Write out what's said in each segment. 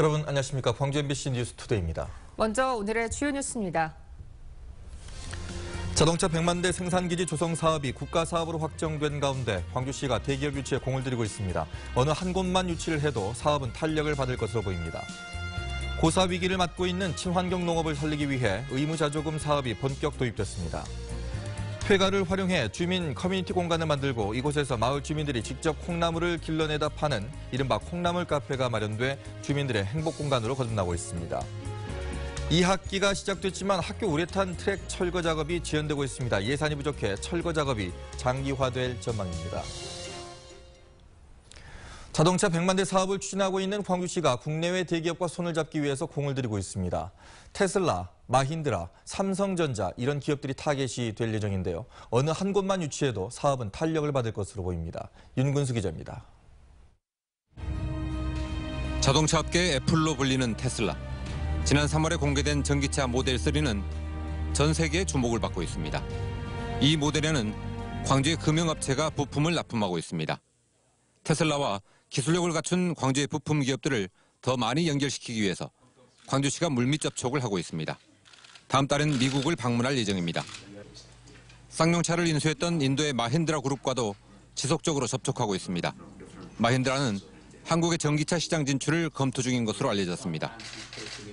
여러분 안녕하십니까. 광주 MBC 뉴스투데이입니다. 먼저 오늘의 주요 뉴스입니다. 자동차 100만 대 생산기지 조성 사업이 국가사업으로 확정된 가운데 광주시가 대기업 유치에 공을 들이고 있습니다. 어느 한 곳만 유치를 해도 사업은 탄력을 받을 것으로 보입니다. 고사 위기를 맞고 있는 친환경 농업을 살리기 위해 의무자조금 사업이 본격 도입됐습니다. 폐가를 활용해 주민 커뮤니티 공간을 만들고 이곳에서 마을 주민들이 직접 콩나물을 길러내다 파는 이른바 콩나물 카페가 마련돼 주민들의 행복 공간으로 거듭나고 있습니다. 2학기가 시작됐지만 학교 우레탄 트랙 철거 작업이 지연되고 있습니다. 예산이 부족해 철거 작업이 장기화될 전망입니다. 자동차 100만 대 사업을 추진하고 있는 광주시가 국내외 대기업과 손을 잡기 위해서 공을 들이고 있습니다. 테슬라, 마힌드라, 삼성전자 이런 기업들이 타겟이 될 예정인데요. 어느 한 곳만 유치해도 사업은 탄력을 받을 것으로 보입니다. 윤근수 기자입니다. 자동차 업계의 애플로 불리는 테슬라. 지난 3월에 공개된 전기차 모델 3는 전 세계의 주목을 받고 있습니다. 이 모델에는 광주의 금융업체가 부품을 납품하고 있습니다. 테슬라와 기술력을 갖춘 광주의 부품 기업들을 더 많이 연결시키기 위해서 광주시가 물밑 접촉을 하고 있습니다. 다음 달엔 미국을 방문할 예정입니다. 쌍용차를 인수했던 인도의 마힌드라 그룹과도 지속적으로 접촉하고 있습니다. 마힌드라는 한국의 전기차 시장 진출을 검토 중인 것으로 알려졌습니다.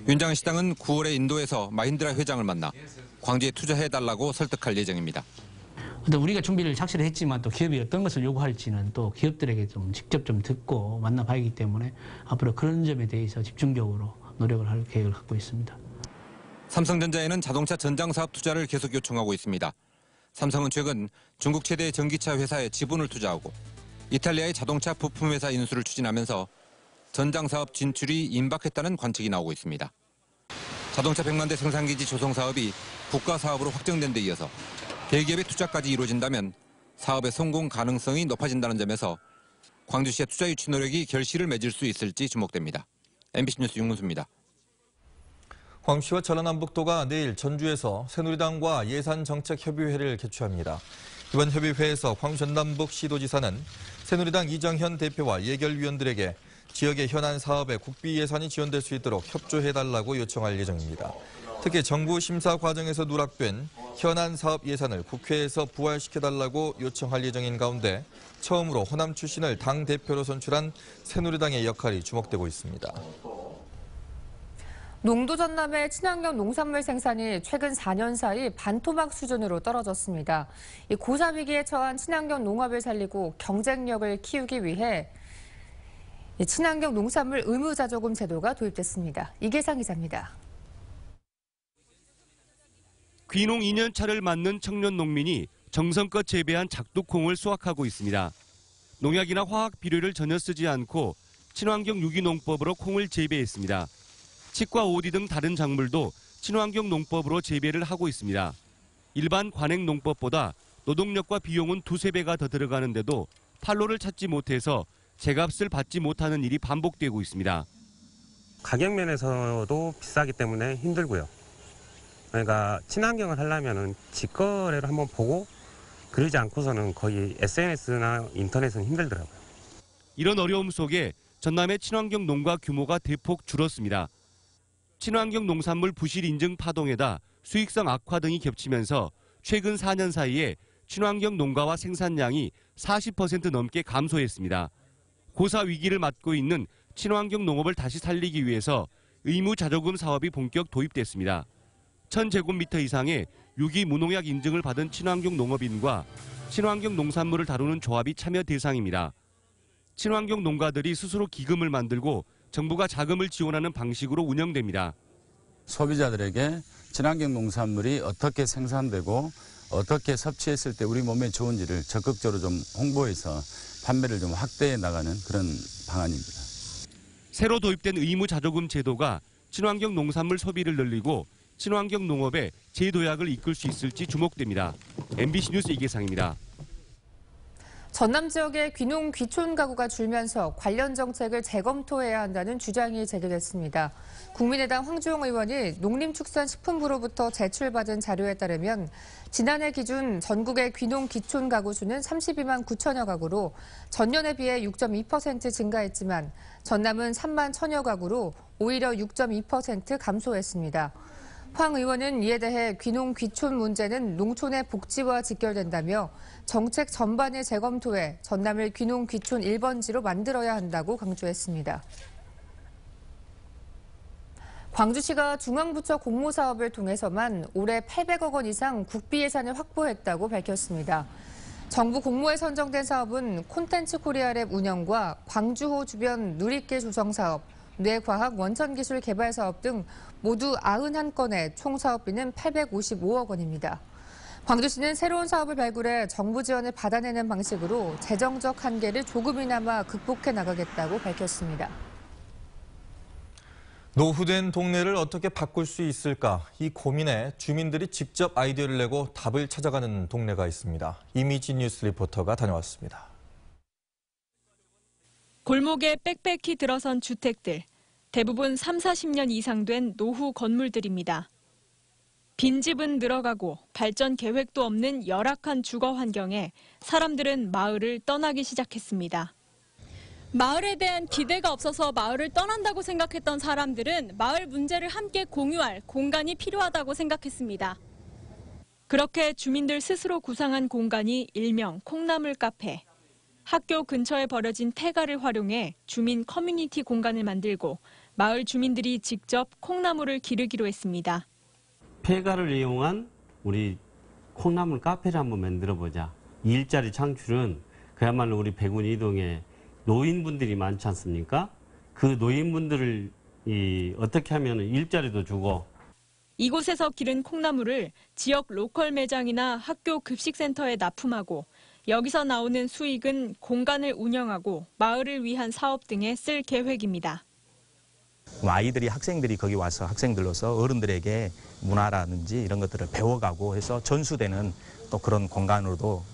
윤장현 시장은 9월에 인도에서 마힌드라 회장을 만나 광주에 투자해달라고 설득할 예정입니다. 우리가 준비를 착실히 했지만 또 기업이 어떤 것을 요구할지는 또 기업들에게 좀 직접 좀 듣고 만나봐야기 때문에 앞으로 그런 점에 대해서 집중적으로 노력을 할 계획을 갖고 있습니다. 삼성전자에는 자동차 전장 사업 투자를 계속 요청하고 있습니다. 삼성은 최근 중국 최대 전기차 회사에 지분을 투자하고 이탈리아의 자동차 부품 회사 인수를 추진하면서 전장 사업 진출이 임박했다는 관측이 나오고 있습니다. 자동차 100만 대 생산기지 조성 사업이 국가 사업으로 확정된 데 이어서 대기업의 투자까지 이루어진다면 사업의 성공 가능성이 높아진다는 점에서 광주시의 투자 유치 노력이 결실을 맺을 수 있을지 주목됩니다. MBC 뉴스 윤문수입니다. 광주시와 전라남북도가 내일 전주에서 새누리당과 예산정책협의회를 개최합니다. 이번 협의회에서 광주 전남북 시도지사는 새누리당 이정현 대표와 예결위원들에게 지역의 현안 사업에 국비 예산이 지원될 수 있도록 협조해달라고 요청할 예정입니다. 특히 정부 심사 과정에서 누락된 현안 사업 예산을 국회에서 부활시켜달라고 요청할 예정인 가운데 처음으로 호남 출신을 당대표로 선출한 새누리당의 역할이 주목되고 있습니다. 농도 전남의 친환경 농산물 생산이 최근 4년 사이 반토막 수준으로 떨어졌습니다. 이 고사 위기에 처한 친환경 농업을 살리고 경쟁력을 키우기 위해 친환경 농산물 의무자조금 제도가 도입됐습니다. 이계상 기자입니다. 귀농 2년 차를 맞는 청년 농민이 정성껏 재배한 작두콩을 수확하고 있습니다. 농약이나 화학 비료를 전혀 쓰지 않고 친환경 유기농법으로 콩을 재배했습니다. 치과, 오디 등 다른 작물도 친환경 농법으로 재배를 하고 있습니다. 일반 관행 농법보다 노동력과 비용은 2~3배가 더 들어가는데도 판로를 찾지 못해서 제값을 받지 못하는 일이 반복되고 있습니다. 가격 면에서도 비싸기 때문에 힘들고요. 그러니까 친환경을 하려면 직거래를 한번 보고 그러지 않고서는 거의 SNS나 인터넷은 힘들더라고요. 이런 어려움 속에 전남의 친환경 농가 규모가 대폭 줄었습니다. 친환경 농산물 부실 인증 파동에다 수익성 악화 등이 겹치면서 최근 4년 사이에 친환경 농가와 생산량이 40% 넘게 감소했습니다. 고사 위기를 맞고 있는 친환경 농업을 다시 살리기 위해서 의무자조금 사업이 본격 도입됐습니다. 1000제곱미터 이상의 유기 무농약 인증을 받은 친환경 농업인과 친환경 농산물을 다루는 조합이 참여 대상입니다. 친환경 농가들이 스스로 기금을 만들고 정부가 자금을 지원하는 방식으로 운영됩니다. 소비자들에게 친환경 농산물이 어떻게 생산되고 어떻게 섭취했을 때 우리 몸에 좋은지를 적극적으로 좀 홍보해서 판매를 좀 확대해 나가는 그런 방안입니다. 새로 도입된 의무자조금 제도가 친환경 농산물 소비를 늘리고 친환경 농업의 재도약을 이끌 수 있을지 주목됩니다. MBC 뉴스 이계상입니다. 전남 지역의 귀농 귀촌 가구가 줄면서 관련 정책을 재검토해야 한다는 주장이 제기됐습니다. 국민의당 황주영 의원이 농림축산식품부로부터 제출받은 자료에 따르면 지난해 기준 전국의 귀농 귀촌 가구 수는 32만 9천여 가구로 전년에 비해 6.2% 증가했지만 전남은 3만 1천여 가구로 오히려 6.2% 감소했습니다. 황 의원은 이에 대해 귀농 귀촌 문제는 농촌의 복지와 직결된다며 정책 전반을 재검토해 전남을 귀농 귀촌 1번지로 만들어야 한다고 강조했습니다. 광주시가 중앙부처 공모사업을 통해서만 올해 800억 원 이상 국비 예산을 확보했다고 밝혔습니다. 정부 공모에 선정된 사업은 콘텐츠 코리아랩 운영과 광주호 주변 누리길 조성 사업, 뇌과학 원천기술 개발 사업 등 모두 91건의 총 사업비는 855억 원입니다. 광주시는 새로운 사업을 발굴해 정부 지원을 받아내는 방식으로 재정적 한계를 조금이나마 극복해 나가겠다고 밝혔습니다. 노후된 동네를 어떻게 바꿀 수 있을까? 이 고민에 주민들이 직접 아이디어를 내고 답을 찾아가는 동네가 있습니다. 이미지 뉴스 리포터가 다녀왔습니다. 골목에 빽빽히 들어선 주택들, 대부분 30-40년 이상 된 노후 건물들입니다. 빈집은 늘어가고 발전 계획도 없는 열악한 주거 환경에 사람들은 마을을 떠나기 시작했습니다. 마을에 대한 기대가 없어서 마을을 떠난다고 생각했던 사람들은 마을 문제를 함께 공유할 공간이 필요하다고 생각했습니다. 그렇게 주민들 스스로 구상한 공간이 일명 콩나물 카페. 학교 근처에 버려진 폐가를 활용해 주민 커뮤니티 공간을 만들고 마을 주민들이 직접 콩나물을 기르기로 했습니다. 폐가를 이용한 우리 콩나물 카페를 한번 만들어보자. 이 일자리 창출은 그야말로 우리 백운 이동에 노인분들이 많지 않습니까? 그 노인분들을 어떻게 하면 일자리도 주고. 이곳에서 기른 콩나물을 지역 로컬 매장이나 학교 급식센터에 납품하고 여기서 나오는 수익은 공간을 운영하고 마을을 위한 사업 등에 쓸 계획입니다. 아이들이 학생들이 거기 와서 학생들로서 어른들에게 문화라든지 이런 것들을 배워가고 해서 전수되는 또 그런 공간으로도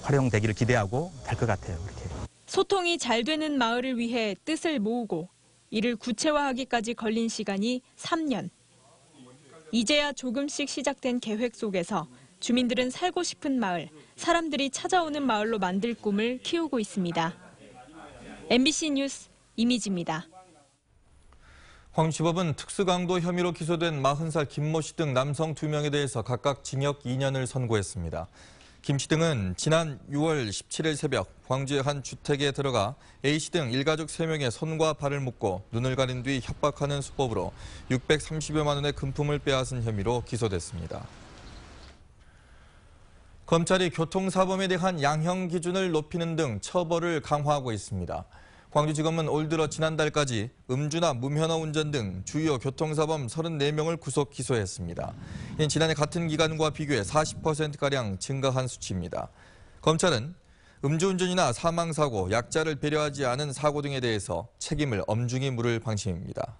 활용되기를 기대하고 될 것 같아요. 이렇게. 소통이 잘 되는 마을을 위해 뜻을 모으고 이를 구체화하기까지 걸린 시간이 3년. 이제야 조금씩 시작된 계획 속에서 주민들은 살고 싶은 마을, 사람들이 찾아오는 마을로 만들 꿈을 키우고 있습니다. MBC 뉴스 이미지입니다. 광주지법은 특수강도 혐의로 기소된 40살 김모 씨 등 남성 2명에 대해서 각각 징역 2년을 선고했습니다. 김 씨 등은 지난 6월 17일 새벽 광주의 한 주택에 들어가 A 씨 등 일가족 3명의 손과 발을 묶고 눈을 가린 뒤 협박하는 수법으로 630여만 원의 금품을 빼앗은 혐의로 기소됐습니다. 검찰이 교통사범에 대한 양형 기준을 높이는 등 처벌을 강화하고 있습니다. 광주지검은 올 들어 지난달까지 음주나 무면허 운전 등 주요 교통사범 34명을 구속 기소했습니다. 이는 지난해 같은 기간과 비교해 40%가량 증가한 수치입니다. 검찰은 음주운전이나 사망사고, 약자를 배려하지 않은 사고 등에 대해서 책임을 엄중히 물을 방침입니다.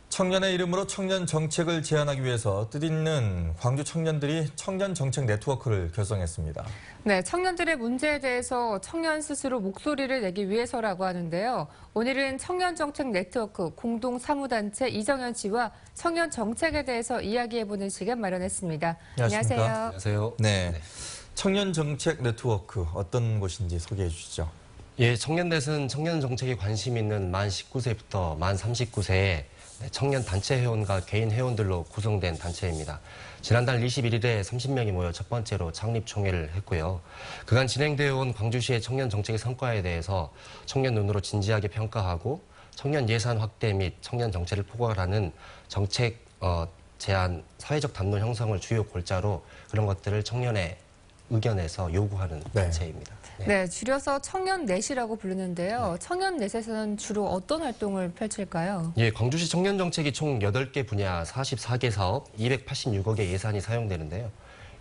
청년의 이름으로 청년 정책을 제안하기 위해서 뜻있는 광주 청년들이 청년 정책 네트워크를 결성했습니다. 네, 청년들의 문제에 대해서 청년 스스로 목소리를 내기 위해서라고 하는데요. 오늘은 청년 정책 네트워크 공동사무단체 이정현 씨와 청년 정책에 대해서 이야기해보는 시간 마련했습니다. 안녕하세요. 안녕하세요. 네, 청년 정책 네트워크 어떤 곳인지 소개해 주시죠. 예, 청년넷은 청년 정책에 관심 있는 만 19세부터 만 39세의 청년 단체 회원과 개인 회원들로 구성된 단체입니다. 지난달 21일에 30명이 모여 첫 번째로 창립총회를 했고요. 그간 진행되어 온 광주시의 청년 정책의 성과에 대해서 청년 눈으로 진지하게 평가하고 청년 예산 확대 및 청년 정책을 포괄하는 정책 제안, 사회적 담론 형성을 주요 골자로 그런 것들을 청년의 의견에서 요구하는 단체입니다. 네, 줄여서 청년넷이라고 부르는데요. 청년넷에서는 주로 어떤 활동을 펼칠까요? 예, 광주시 청년정책이 총 8개 분야 44개 사업 286억의 예산이 사용되는데요.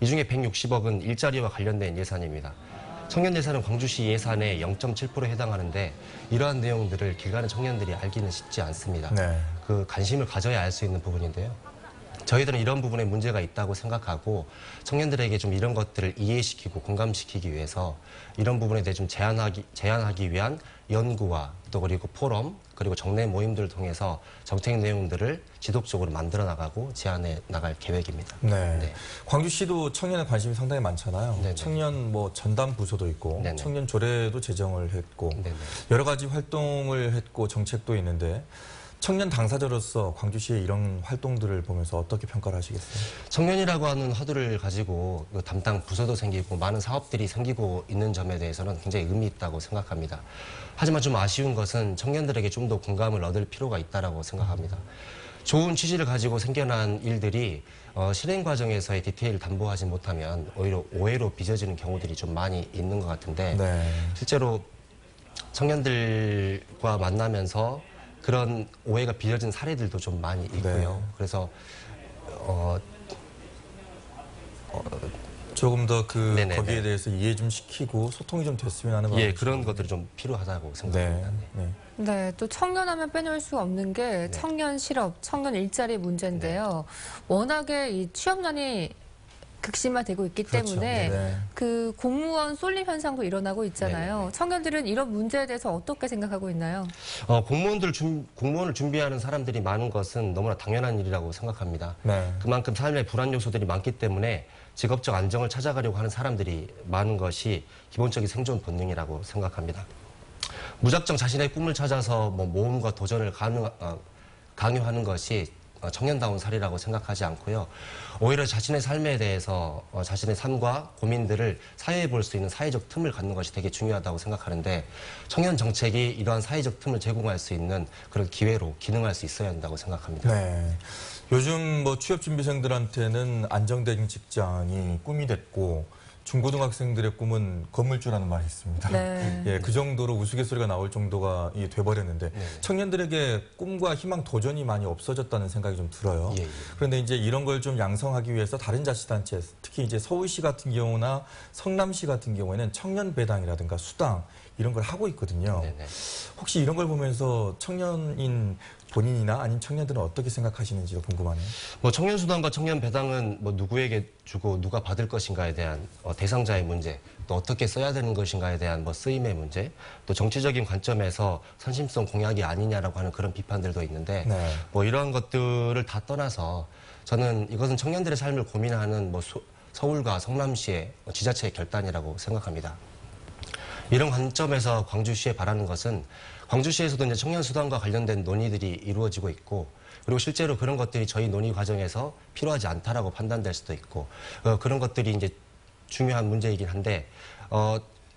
이 중에 160억은 일자리와 관련된 예산입니다. 청년 예산은 광주시 예산의 0.7%에 해당하는데 이러한 내용들을 길 가는 청년들이 알기는 쉽지 않습니다. 네. 그 관심을 가져야 알 수 있는 부분인데요. 저희들은 이런 부분에 문제가 있다고 생각하고 청년들에게 좀 이런 것들을 이해시키고 공감시키기 위해서 이런 부분에 대해 좀 제안하기 위한 연구와 또 그리고 포럼 그리고 정례 모임들을 통해서 정책 내용들을 지속적으로 만들어 나가고 제안해 나갈 계획입니다. 네. 네. 광주시도 청년에 관심이 상당히 많잖아요. 네네. 청년 뭐 전담 부서도 있고 네네. 청년 조례도 제정을 했고 네네. 여러 가지 활동을 했고 정책도 있는데 청년 당사자로서 광주시의 이런 활동들을 보면서 어떻게 평가를 하시겠어요? 청년이라고 하는 화두를 가지고 담당 부서도 생기고 많은 사업들이 생기고 있는 점에 대해서는 굉장히 의미 있다고 생각합니다. 하지만 좀 아쉬운 것은 청년들에게 좀 더 공감을 얻을 필요가 있다고 생각합니다. 좋은 취지를 가지고 생겨난 일들이 실행 과정에서의 디테일을 담보하지 못하면 오히려 오해로 빚어지는 경우들이 좀 많이 있는 것 같은데 네. 실제로 청년들과 만나면서 그런 오해가 빚어진 사례들도 좀 많이 있고요. 네. 그래서 조금 더 네네네. 거기에 대해서 이해 좀 시키고 소통이 좀 됐으면 하는 예, 마음이 그런 것들이 좀 필요하다고 생각합니다. 네. 네, 또 청년하면 빼놓을 수 없는 게 청년 실업, 청년 일자리 문제인데요. 워낙에 이 취업난이 극심화되고 있기 그렇죠. 때문에 네. 그 공무원 쏠림 현상도 일어나고 있잖아요. 네네. 청년들은 이런 문제에 대해서 어떻게 생각하고 있나요? 공무원을 준비하는 사람들이 많은 것은 너무나 당연한 일이라고 생각합니다. 네. 그만큼 삶의 불안 요소들이 많기 때문에 직업적 안정을 찾아가려고 하는 사람들이 많은 것이 기본적인 생존 본능이라고 생각합니다. 무작정 자신의 꿈을 찾아서 모험과 도전을 강요하는 것이 청년다운 살이라고 생각하지 않고요. 오히려 자신의 삶에 대해서 자신의 삶과 고민들을 사회에 볼 수 있는 사회적 틈을 갖는 것이 되게 중요하다고 생각하는데 청년 정책이 이러한 사회적 틈을 제공할 수 있는 그런 기회로 기능할 수 있어야 한다고 생각합니다. 네. 요즘 취업 준비생들한테는 안정된 직장이 꿈이 됐고 중고등학생들의 꿈은 건물주라는 말이 있습니다. 네. 예, 그 정도로 우스갯소리가 나올 정도가 돼버렸는데 청년들에게 꿈과 희망, 도전이 많이 없어졌다는 생각이 좀 들어요. 예. 그런데 이제 이런 걸 좀 양성하기 위해서 다른 자치단체, 특히 이제 서울시 같은 경우나 성남시 같은 경우에는 청년 배당이라든가 수당 이런 걸 하고 있거든요. 네네. 혹시 이런 걸 보면서 청년인 본인이나 아니면 청년들은 어떻게 생각하시는지가 궁금하네요. 청년 수당과 청년 배당은 누구에게 주고 누가 받을 것인가에 대한 대상자의 문제, 또 어떻게 써야 되는 것인가에 대한 쓰임의 문제, 또 정치적인 관점에서 선심성 공약이 아니냐라고 하는 그런 비판들도 있는데 네. 이러한 것들을 다 떠나서 저는 이것은 청년들의 삶을 고민하는 서울과 성남시의 지자체의 결단이라고 생각합니다. 이런 관점에서 광주시에 바라는 것은 광주시에서도 이제 청년 수당과 관련된 논의들이 이루어지고 있고 그리고 실제로 그런 것들이 저희 논의 과정에서 필요하지 않다라고 판단될 수도 있고 그런 것들이 이제 중요한 문제이긴 한데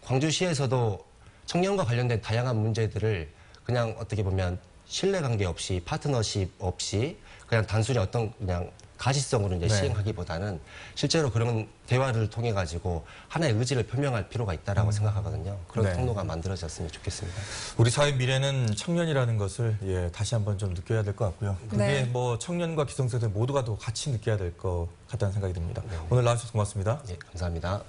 광주시에서도 청년과 관련된 다양한 문제들을 그냥 어떻게 보면 신뢰관계 없이 파트너십 없이 그냥 단순히 그냥 가시성으로 이제 네. 시행하기보다는 실제로 그런 대화를 통해 가지고 하나의 의지를 표명할 필요가 있다라고 생각하거든요. 그런 네. 통로가 만들어졌으면 좋겠습니다. 우리 사회 미래는 청년이라는 것을 다시 한번 좀 느껴야 될 것 같고요. 그게 네. 청년과 기성세대 모두가 더 같이 느껴야 될 것 같다는 생각이 듭니다. 오늘 나와주셔서 고맙습니다. 예, 감사합니다.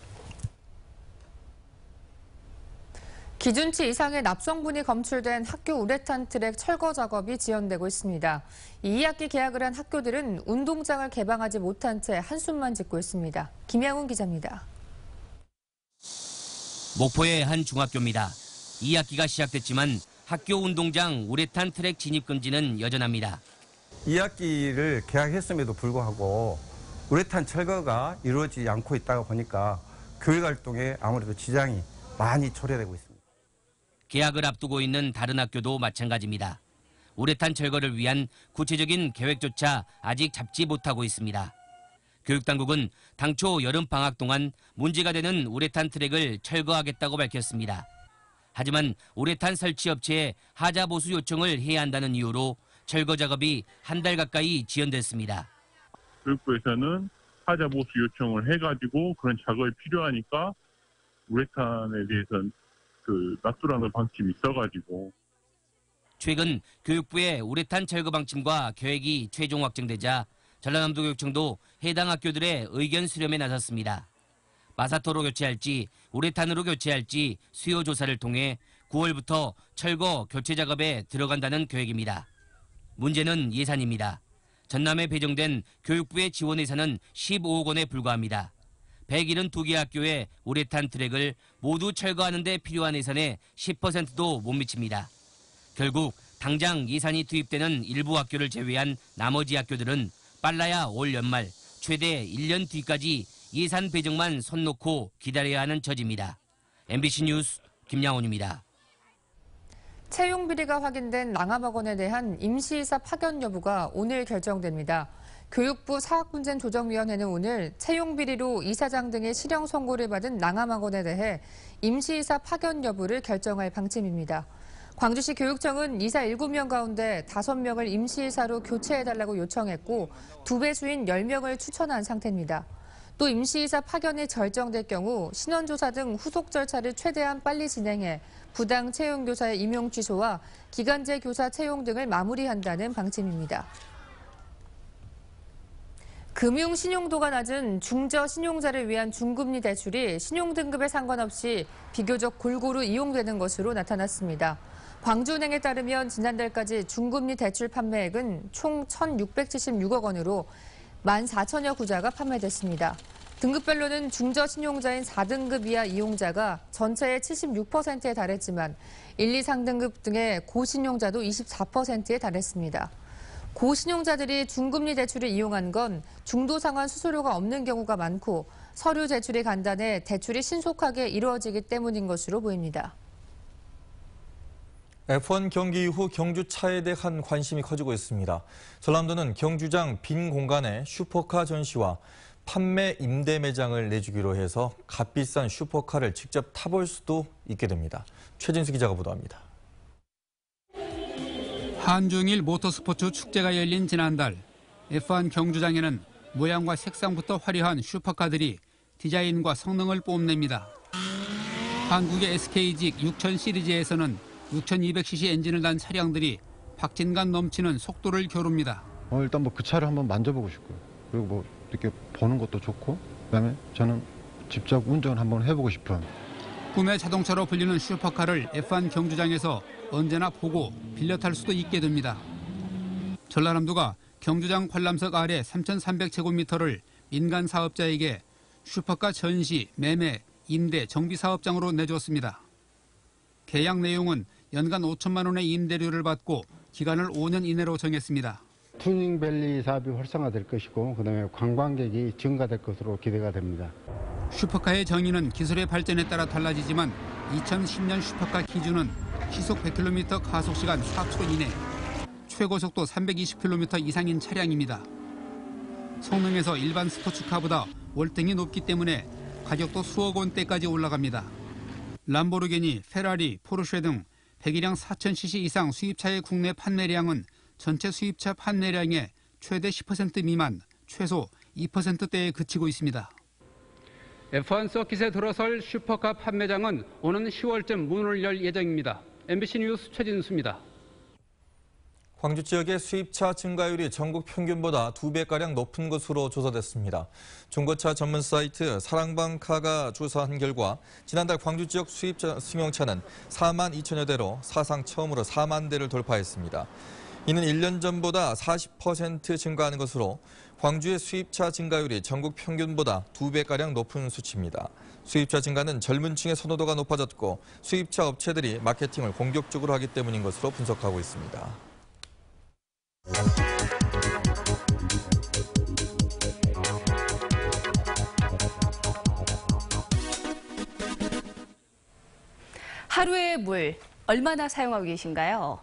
기준치 이상의 납성분이 검출된 학교 우레탄 트랙 철거 작업이 지연되고 있습니다. 2학기 개학을 한 학교들은 운동장을 개방하지 못한 채 한숨만 짓고 있습니다. 김양훈 기자입니다. 목포의 한 중학교입니다. 2학기가 시작됐지만 학교 운동장 우레탄 트랙 진입 금지는 여전합니다. 2학기를 개학했음에도 불구하고 우레탄 철거가 이루어지지 않고 있다가 보니까 교육 활동에 아무래도 지장이 많이 초래되고 있습니다. 개학을 앞두고 있는 다른 학교도 마찬가지입니다. 우레탄 철거를 위한 구체적인 계획조차 아직 잡지 못하고 있습니다. 교육당국은 당초 여름방학 동안 문제가 되는 우레탄 트랙을 철거하겠다고 밝혔습니다. 하지만 우레탄 설치 업체에 하자 보수 요청을 해야 한다는 이유로 철거 작업이 한 달 가까이 지연됐습니다. 교육부에서는 하자 보수 요청을 해가지고 그런 작업이 필요하니까 우레탄에 대해서는 납두라는 방침이 있어가지고 최근 교육부의 우레탄 철거 방침과 계획이 최종 확정되자 전라남도교육청도 해당 학교들의 의견 수렴에 나섰습니다. 마사토로 교체할지 우레탄으로 교체할지 수요 조사를 통해 9월부터 철거 교체 작업에 들어간다는 계획입니다. 문제는 예산입니다. 전남에 배정된 교육부의 지원 예산은 15억 원에 불과합니다. 172개 학교의 우레탄 트랙을 모두 철거하는 데 필요한 예산의 10%도 못 미칩니다. 결국 당장 예산이 투입되는 일부 학교를 제외한 나머지 학교들은 빨라야 올 연말, 최대 1년 뒤까지 예산 배정만 손 놓고 기다려야 하는 처지입니다. MBC 뉴스 김양훈입니다. 채용 비리가 확인된 낭암학원에 대한 임시이사 파견 여부가 오늘 결정됩니다. 교육부 사학분쟁조정위원회는 오늘 채용 비리로 이사장 등의 실형 선고를 받은 낭암학원에 대해 임시이사 파견 여부를 결정할 방침입니다. 광주시 교육청은 이사 7명 가운데 5명을 임시이사로 교체해달라고 요청했고 2배 수인 10명을 추천한 상태입니다. 또 임시이사 파견이 결정될 경우 신원조사 등 후속 절차를 최대한 빨리 진행해 부당 채용교사의 임용 취소와 기간제 교사 채용 등을 마무리한다는 방침입니다. 금융 신용도가 낮은 중저 신용자를 위한 중금리 대출이 신용등급에 상관없이 비교적 골고루 이용되는 것으로 나타났습니다. 광주은행에 따르면 지난달까지 중금리 대출 판매액은 총 1,676억 원으로 14,000여 구자가 판매됐습니다. 등급별로는 중저 신용자인 4등급 이하 이용자가 전체의 76%에 달했지만 1, 2, 3등급 등의 고신용자도 24%에 달했습니다. 고신용자들이 중금리 대출을 이용한 건 중도 상환 수수료가 없는 경우가 많고 서류 제출이 간단해 대출이 신속하게 이루어지기 때문인 것으로 보입니다. F1 경기 이후 경주차에 대한 관심이 커지고 있습니다. 전남도는 경주장 빈 공간에 슈퍼카 전시와 판매 임대 매장을 내주기로 해서 값비싼 슈퍼카를 직접 타볼 수도 있게 됩니다. 최진수 기자가 보도합니다. 한중일 모터스포츠 축제가 열린 지난달 F1 경주장에는 모양과 색상부터 화려한 슈퍼카들이 디자인과 성능을 뽐냅니다. 한국의 SK직 6000 시리즈에서는 6200cc 엔진을 단 차량들이 박진감 넘치는 속도를 겨룹니다. 일단 그 차를 한번 만져보고 싶고요. 그리고 이렇게 보는 것도 좋고, 그다음에 저는 직접 운전을 한번 해보고 싶어요. 꿈의 자동차로 불리는 슈퍼카를 F1 경주장에서 언제나 보고 빌려 탈 수도 있게 됩니다. 전라남도가 경주장 관람석 아래 3,300제곱미터를 민간 사업자에게 슈퍼카 전시, 매매, 임대, 정비 사업장으로 내줬습니다. 계약 내용은 연간 5천만 원의 임대료를 받고 기간을 5년 이내로 정했습니다. 튜닝밸리 사업이 활성화될 것이고 그다음에 관광객이 증가될 것으로 기대가 됩니다. 슈퍼카의 정의는 기술의 발전에 따라 달라지지만 2010년 슈퍼카 기준은 시속 100km 가속시간 4초 이내, 최고속도 320km 이상인 차량입니다. 성능에서 일반 스포츠카보다 월등히 높기 때문에 가격도 수억 원대까지 올라갑니다. 람보르기니, 페라리, 포르쉐 등 100일량 4,000cc 이상 수입차의 국내 판매량은 전체 수입차 판매량의 최대 10% 미만, 최소 2%대에 그치고 있습니다. F1 서킷에 들어설 슈퍼카 판매장은 오는 10월쯤 문을 열 예정입니다. MBC 뉴스 최진수입니다. 광주 지역의 수입차 증가율이 전국 평균보다 2배가량 높은 것으로 조사됐습니다. 중고차 전문 사이트 사랑방카가 조사한 결과 지난달 광주 지역 수입차 승용차는 4만 2천여 대로 사상 처음으로 4만 대를 돌파했습니다. 이는 1년 전보다 40% 증가하는 것으로 광주의 수입차 증가율이 전국 평균보다 2배가량 높은 수치입니다. 수입차 증가는 젊은 층의 선호도가 높아졌고 수입차 업체들이 마케팅을 공격적으로 하기 때문인 것으로 분석하고 있습니다. 하루의 물 얼마나 사용하고 계신가요?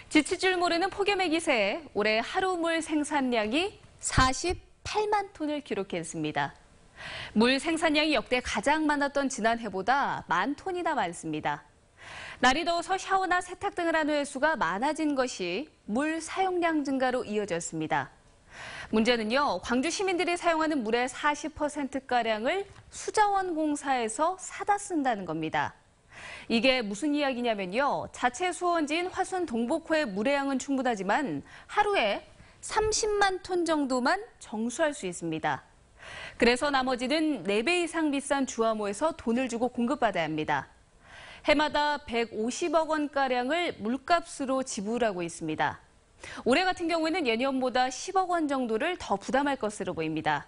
지칠 줄 모르는 폭염의 기세에 올해 하루 물 생산량이 48만 톤을 기록했습니다. 물 생산량이 역대 가장 많았던 지난해보다 10,000톤이나 많습니다. 날이 더워서 샤워나 세탁 등을 하는 횟수가 많아진 것이 물 사용량 증가로 이어졌습니다. 문제는요, 광주 시민들이 사용하는 물의 40%가량을 수자원 공사에서 사다 쓴다는 겁니다. 이게 무슨 이야기냐면요, 자체 수원지인 화순 동복호의 물의 양은 충분하지만 하루에 30만 톤 정도만 정수할 수 있습니다. 그래서 나머지는 4배 이상 비싼 주화모에서 돈을 주고 공급받아야 합니다. 해마다 150억 원가량을 물값으로 지불하고 있습니다. 올해 같은 경우에는 예년보다 10억 원 정도를 더 부담할 것으로 보입니다.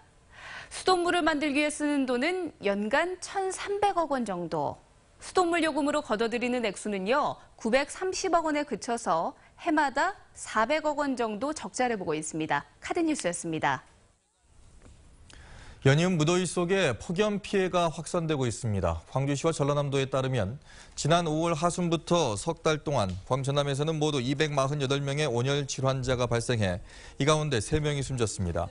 수돗물을 만들기 위해 쓰는 돈은 연간 1,300억 원 정도. 수돗물 요금으로 걷어들이는 액수는요, 930억 원에 그쳐서 해마다 400억 원 정도 적자를 보고 있습니다. 카드뉴스였습니다. 연이은 무더위 속에 폭염 피해가 확산되고 있습니다. 광주시와 전라남도에 따르면 지난 5월 하순부터 석 달 동안 광주 전남에서는 모두 248명의 온열 질환자가 발생해 이 가운데 3명이 숨졌습니다.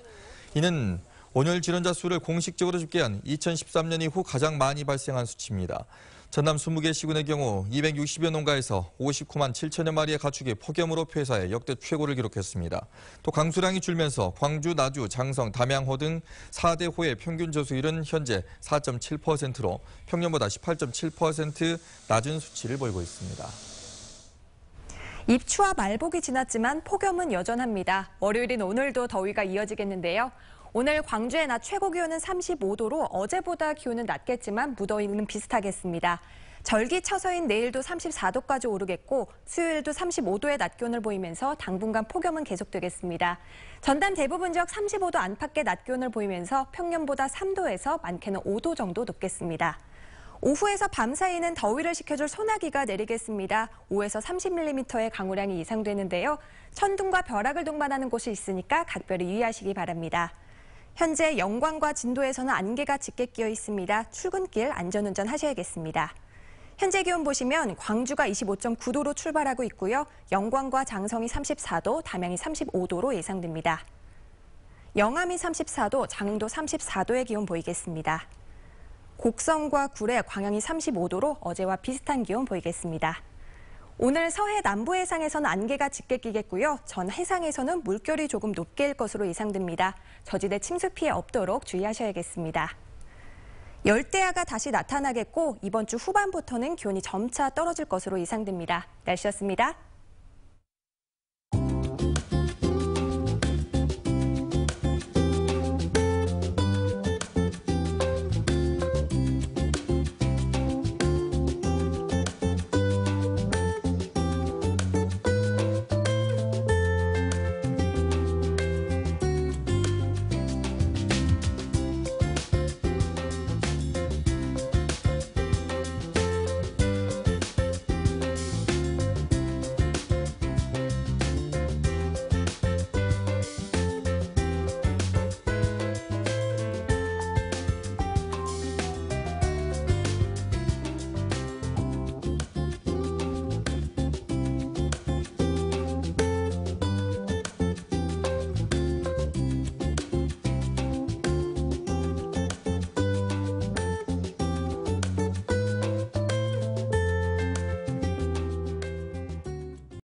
이는 온열 질환자 수를 공식적으로 집계한 2013년 이후 가장 많이 발생한 수치입니다. 전남 20개 시군의 경우 260여 농가에서 59만 7천여 마리의 가축이 폭염으로 폐사해 역대 최고를 기록했습니다. 또 강수량이 줄면서 광주, 나주, 장성, 담양호 등 4대 호의 평균 저수율은 현재 4.7%로 평년보다 18.7% 낮은 수치를 보이고 있습니다. 입추와 말복이 지났지만 폭염은 여전합니다. 월요일인 오늘도 더위가 이어지겠는데요. 오늘 광주의 낮 최고 기온은 35도로 어제보다 기온은 낮겠지만 무더위는 비슷하겠습니다. 절기처서인 내일도 34도까지 오르겠고 수요일도 35도의 낮 기온을 보이면서 당분간 폭염은 계속되겠습니다. 전남 대부분 지역 35도 안팎의 낮 기온을 보이면서 평년보다 3도에서 많게는 5도 정도 높겠습니다. 오후에서 밤 사이는 더위를 식혀줄 소나기가 내리겠습니다. 5에서 30mm의 강우량이 예상되는데요. 천둥과 벼락을 동반하는 곳이 있으니까 각별히 유의하시기 바랍니다. 현재 영광과 진도에서는 안개가 짙게 끼어 있습니다. 출근길 안전운전 하셔야겠습니다. 현재 기온 보시면 광주가 25.9도로 출발하고 있고요. 영광과 장성이 34도, 담양이 35도로 예상됩니다. 영암이 34도, 장흥도 34도의 기온 보이겠습니다. 곡성과 구례, 광양이 35도로 어제와 비슷한 기온 보이겠습니다. 오늘 서해 남부 해상에서는 안개가 짙게 끼겠고요. 전 해상에서는 물결이 조금 높게 일 것으로 예상됩니다. 저지대 침수 피해 없도록 주의하셔야겠습니다. 열대야가 다시 나타나겠고 이번 주 후반부터는 기온이 점차 떨어질 것으로 예상됩니다. 날씨였습니다.